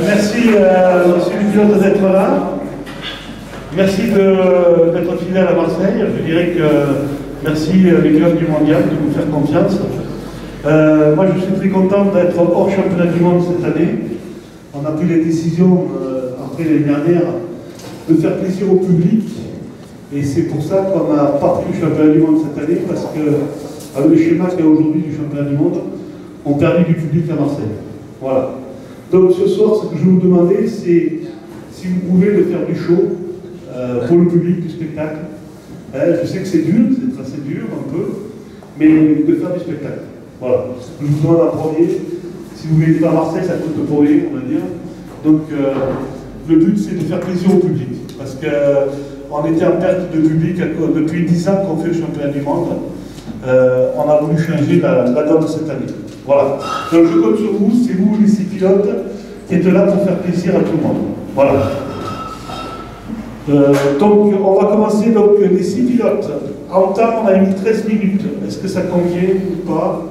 Merci, monsieur le pilote, d'être là. Merci d'être fidèle à Marseille. Je dirais que merci les clubs du mondial de nous faire confiance. Moi, je suis très content d'être hors championnat du monde cette année. On a pris les décisions, après l'année dernière, de faire plaisir au public. Et c'est pour ça qu'on n'a pas pris le championnat du monde cette année, parce que, avec le schéma qu'il y a aujourd'hui du championnat du monde, on perdit du public à Marseille. Voilà. Donc ce soir, ce que je vais vous demander, c'est si vous pouvez le faire du show pour le public du spectacle. Je sais que c'est dur, c'est assez dur un peu, mais de faire du spectacle. Voilà. Je vous demande en premier, si vous voulez être à Marseille, ça coûte pour rien, on va dire. Donc le but, c'est de faire plaisir au public. Parce qu'on était en perte de public depuis 10 ans qu'on fait le championnat du monde. On a voulu changer la donne cette année. Voilà. Donc je compte sur vous, c'est vous les 6 pilotes qui êtes là pour faire plaisir à tout le monde. Voilà. Donc on va commencer donc les 6 pilotes. En temps, on a mis 13 minutes. Est-ce que ça convient ou pas?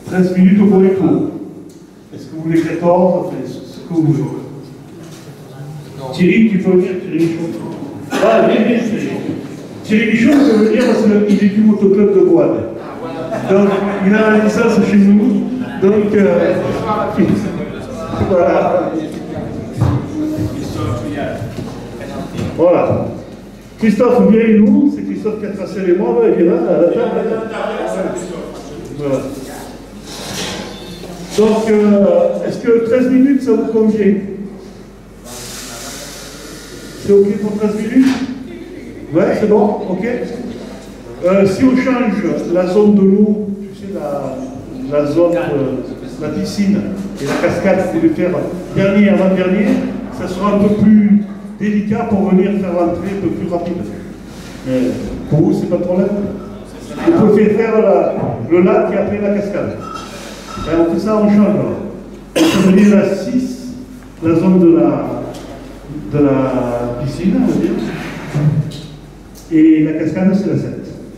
13 minutes au premier tour. Est-ce que vous voulez 14? Enfin, ce que vous voulez. Thierry, tu peux venir, Thierry Michaud. Ah, viens, Thierry. Thierry Michaud, je peux venir parce qu'il est du motoclub de Boine. Donc, il a la licence chez nous. Donc, voilà. Voilà. Christophe, viens avec nous. C'est Christophe qui a tracé les mots. Il est là, à la table. Voilà. Donc, est-ce que 13 minutes, ça vous convient? C'est OK pour 13 minutes? Ouais, c'est bon? OK. Si on change la zone de l'eau, tu sais, la zone, la piscine et la cascade, vous pouvez faire dernier avant-dernier, ça sera un peu plus délicat pour venir faire l'entrée un peu plus rapide. Mais pour vous, c'est pas de problème? Vous pouvez faire le lac et après la cascade. Et on fait ça, on change. On peut venir la 6, la zone de la piscine, on va dire. Et la cascade, c'est la 7.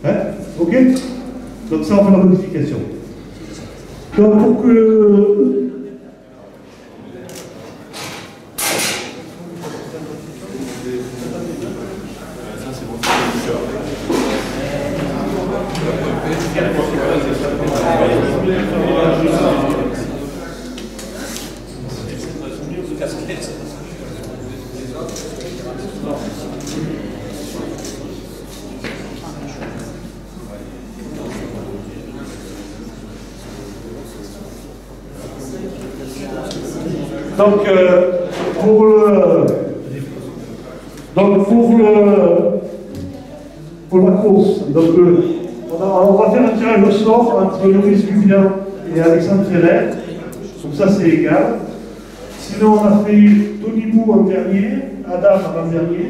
Hein? OK? Donc ça, on fait la modification. Donc pour que... pour la course, donc, on va faire un tirage au sort entre Loris Gubien et Alexandre Ferrer, donc ça c'est égal. Sinon on a fait Tony Bou en dernier, Adam en dernier,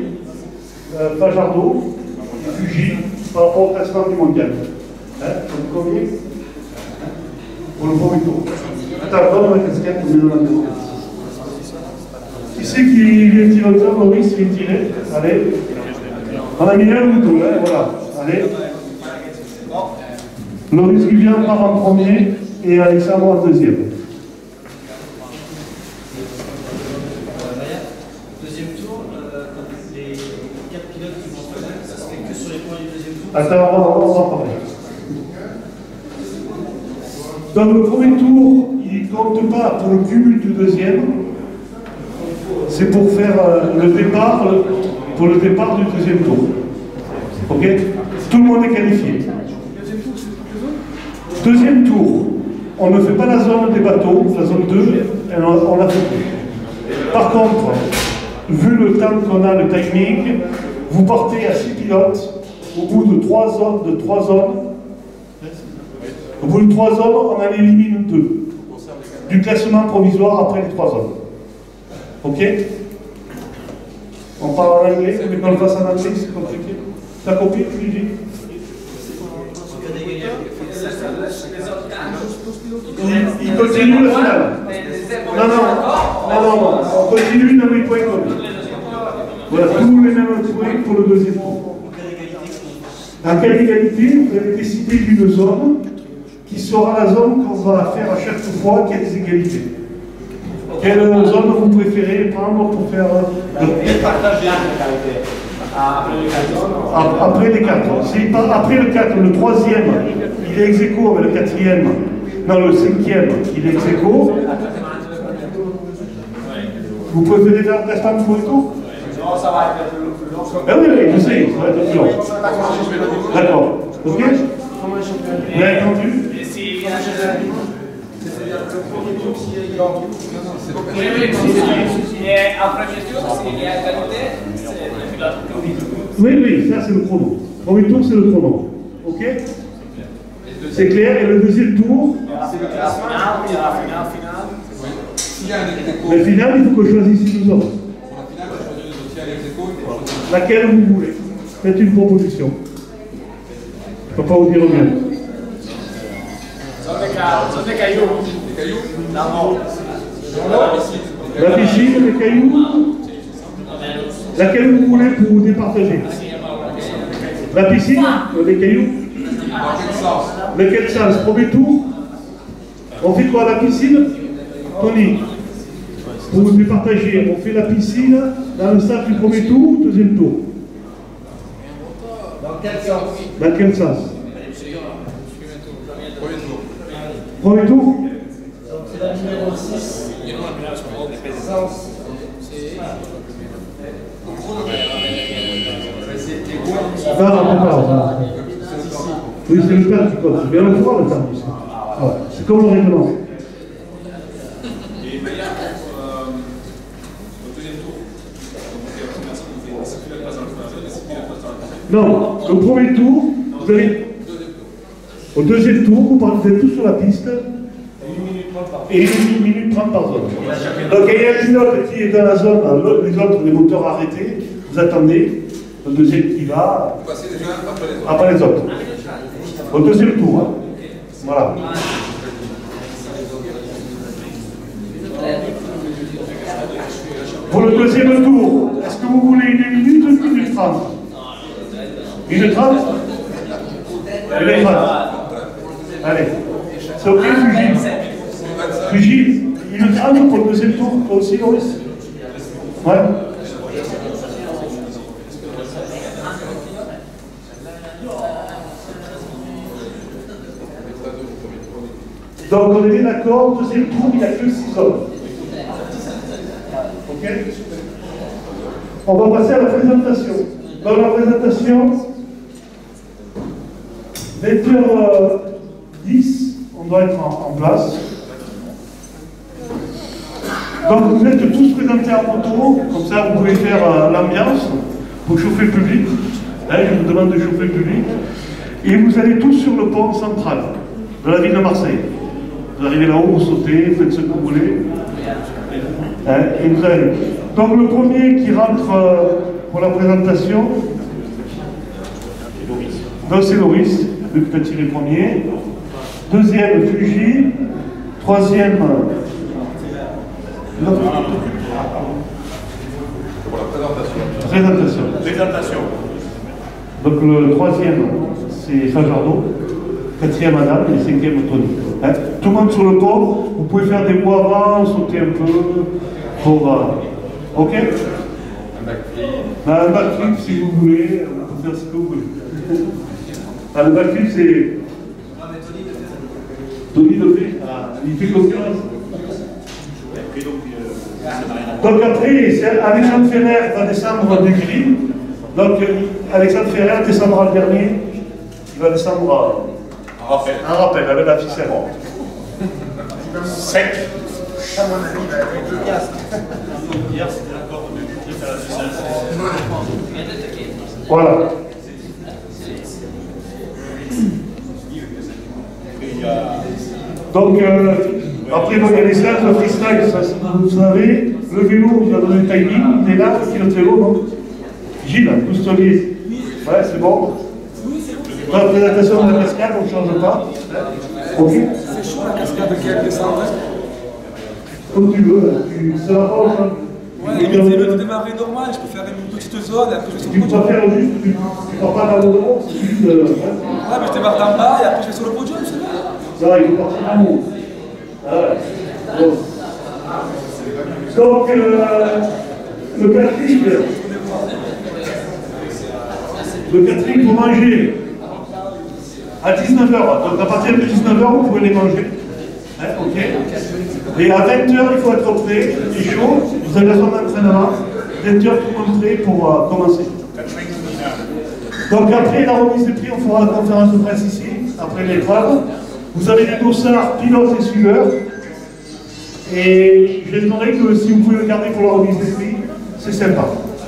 Fajardo et Fuji par rapport au classement du mondial. Hein, donc combien? Pour le premier tour. Attends, donne la casquette, on met dans la casquette. Qui c'est qui vient tirer au temps? Maurice vient tirer. Allez. On a mis un ou deux, hein, voilà. Allez. Maurice Gubien part en premier et Alexandre en deuxième. Deuxième tour, les 4 pilotes qui vont faire, ça se fait que sur les points du deuxième tour. Attends, on va en parler. Donc le premier tour, il ne compte pas pour le cumul du deuxième. C'est pour faire le départ, pour le départ du deuxième tour. Ok? Tout le monde est qualifié. Deuxième tour, on ne fait pas la zone des bateaux, la zone 2, on la fait plus. Par contre, vu le temps qu'on a, le timing, vous partez à 6 pilotes, au bout de 3 zones, au bout de 3 zones, on en élimine 2. Du classement provisoire après les 3 zones. Ok? On parle en anglais, mais qu'on le fasse en anglais, c'est compliqué. T'as compris, Luigi? Il continue le final. Non. On continue dans les points communs. Voilà, tous les mêmes points pour le deuxième tour. À quelle égalité? Vous avez décidé d'une zone qui sera la zone qu'on va faire à chaque fois qu'il y a des égalités. Quelle zone vous préférez prendre pour faire après les 4. Après le 4, le troisième, il est ex aequo avec le quatrième. Non, le cinquième, il est ex aequo. Vous préférez faire le restant pour le tour? Non, ça va être plus long. Ah oui, oui, je sais, ça va être plus long. D'accord. Ok? Vous avez entendu? Oui, oui, ça c'est le chrono. Premier tour, c'est le chrono. Ok? C'est clair. Et le deuxième tour? Le final, il faut que je choisisse une zone. Laquelle vous voulez. Faites une proposition. Je ne peux pas vous dire bien. La piscine, les cailloux. Laquelle vous voulez pour vous départager? La piscine, les cailloux. Lequel sens? Premier tour. On fait quoi à la piscine? Tony, pour vous départager, on fait la piscine dans le sens du premier tour ou deuxième tour? Dans quel sens? Dans quel sens? Premier tour. Donc c'est la numéro 6. Sens. Non, pas. Oui, c'est le temps qui compte. C'est bien le droit, le temps. Ouais. C'est comme le règlement. Non, le premier tour, vous allez. Au deuxième tour, vous êtes tous sur la piste. Et 1 minute 30 par zone. Donc il y a un pilote qui est dans la zone, les autres, les moteurs arrêtés, vous attendez. Le deuxième qui va. Après les autres. Au deuxième tour. Hein. Voilà. Pour le deuxième tour, est-ce que vous voulez 1 minute ou 1 minute 30? 1 minute 30? 1 minute 30. Allez. C'est ok, Fuji? Fuji, 1 minute 30 pour le deuxième tour, toi aussi, Loris? Ouais. Donc on est bien d'accord, deuxième tour, il n'y a que 6 hommes. Ok? On va passer à la présentation. Dans la présentation, 20h10, on doit être en place. Donc vous êtes tous présentés en moto, comme ça vous pouvez faire l'ambiance pour chauffer le public. Hein, je vous demande de chauffer le public. Et vous allez tous sur le pont central de la ville de Marseille. Vous arrivez là-haut, vous sautez, faites ce que vous voulez. Hein, et vous allez. Donc le premier qui rentre pour la présentation, donc c'est Loris, le petit les premier. Deuxième, Fuji. Troisième, Pour la présentation. présentation. Donc le troisième, c'est Fajardo. Quatrième, Adam. Et cinquième, Tony. Hein? Tout le monde sur le pont. Vous pouvez faire des mots avant, sauter un peu. Pour, ok? Un backflip, si vous voulez. On peut faire ce que vous voulez. Ah, le backflip, c'est. Tony le fait. Ah, il fait confiance. Donc après, Alexandre Ferrer va descendre du grill. Donc Alexandre Ferrer descendra le dernier. Il va descendre un rappel avec la ficelle. Sec. Voilà. Donc après, il y a les stages de freestyle, ça, vous savez, le vélo, vous a donné le timing, il est là, qui est le vélo, non? Gilles, Coustolier. Ouais, c'est bon. Dans la présentation de la cascade, on ne change pas. Ok. C'est chaud la cascade de quelle descente? Comme tu veux, ça va pas au champ. Ouais, il veut démarrer normal, je peux faire une petite zone et après je vais sur le Tu podium. préfères juste, tu ne pars pas dans le devant, c'est juste... Ouais, mais je démarre d'en bas et après je vais sur le podium, c'est bien. Ça, il faut partir en haut. Ah ouais. Bon. Donc, le catering pour manger à 19h. Donc, à partir de 19h, vous pouvez les manger. Hein, ok. Et à 20h, il faut être prêt, il est chaud, vous avez la zone d'entraînement. 20h, tout le monde prêt pour commencer. Donc, après la remise des prix, on fera la conférence de presse ici, après l'épreuve. Vous avez des dossards, pilotes et suiveurs. Et je demanderai que si vous pouvez le garder pour la remise des prix, c'est sympa.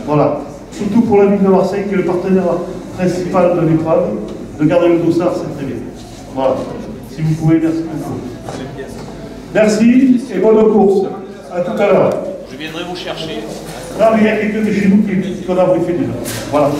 Voilà. Surtout pour la ville de Marseille, qui est le partenaire principal de l'épreuve, de garder le dossard, c'est très bien. Voilà. Si vous pouvez, merci beaucoup. Merci et bonne course. À tout à l'heure. Je viendrai vous chercher. Non, mais il y a quelqu'un de chez nous qui en a briefé déjà. Voilà.